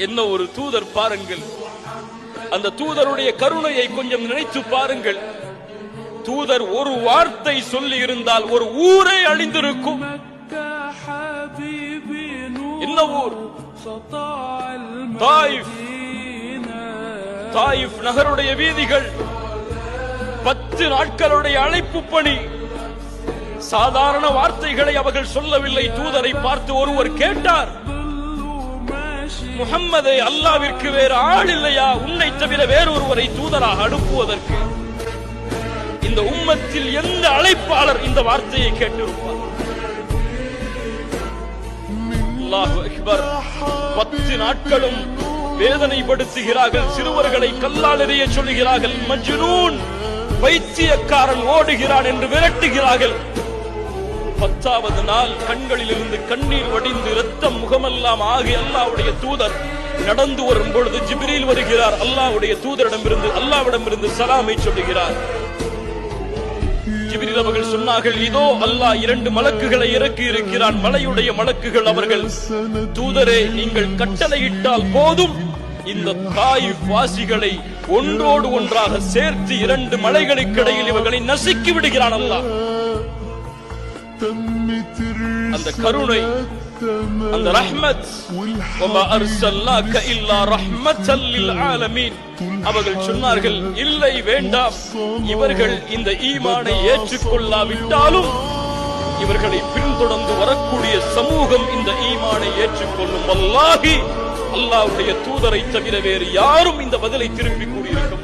என்ன ஒரு தூதர் பாருங்கள். அந்த தூதருடைய கருணையை கொஞ்சம் நினைத்து பாருங்கள். தூதர் ஒரு வார்த்தை சொல்லி இருந்தால் ஒரு ஊரே அழிந்திருக்கும். என்ன ஊர்? தாயிஃப் நகருடைய வீதிகள். 10 நாட்களுடைய அழைப்பு பணி. சாதாரண வார்த்தைகளை அவர்கள் சொல்லவில்லை. தூதரை பார்த்து ஒருவர் கேட்டார், முஹம்மதே, அல்லாவிற்கு வேறு ஆள் இல்லையா? உன்னை தவிர வேறொருவரை தூதராக அனுப்புவதற்கு? இந்த உம்மத்தில் எந்த அழைப்பாளர் இந்த வார்த்தையை கேட்டிருப்பார்? அல்லாஹு அக்பர். 10 நாட்களும் வேதனைப்படுத்துகிறார்கள். சிறுவர்களை கல்லால் எறிய சொல்லுகிறார்கள். மஜ்னூன், பைத்தியக்காரன், ஓடுகிறான் என்று விரட்டுகிறார்கள். 10வது நாள் கண்களில் இருந்து கண்ணீர் வடிந்து இரத்தம் முகமெல்லாம் ஆகி அல்லாஹ்வுடைய தூதர் நடந்து வரும் பொழுது ஜிப்ரீல் வருகிறார். அல்லாஹ்வுடைய தூதரிடமிருந்து சலாமை சொல்லுகிறார். ஜிப்ரீல் அவர்கள் சொன்னார்கள், இதோ அல்லாஹ் 2 மலக்குகளை இறக்கி இருக்கிறான். மலையுடைய மலக்குகள். அவர்கள், தூதரே, நீங்கள் கட்டளையிட்டால் போதும், இந்த தாயிஃப் வாசிகளை ஒன்றோடு ஒன்றாக சேர்த்து 2 மலைகளுக்கு இடையில் இவர்களை நசுக்கி விடுகிறான் அல்லாஹ். அந்த கருணை, அந்த ரஹ்மத், வமா அர்ஸல்னாக இல்லா ரஹ்மத்தல் லில் ஆலமீன். அவர்கள் சொன்னார்கள், இல்லை, வேண்டாம், இவர்கள் இந்த ஈமானை ஏற்றுக்கொள்ளாவிட்டாலும் இவர்களை பின்தொடர்ந்து வரக்கூடிய சமூகம் இந்த ஈமானை ஏற்றுக்கொள்ளும். வல்லாஹி, அல்லாஹ்வுடைய தூதரை தவிர வேறு யாரும் இந்த பதிலை திருப்பி கூறியிருக்க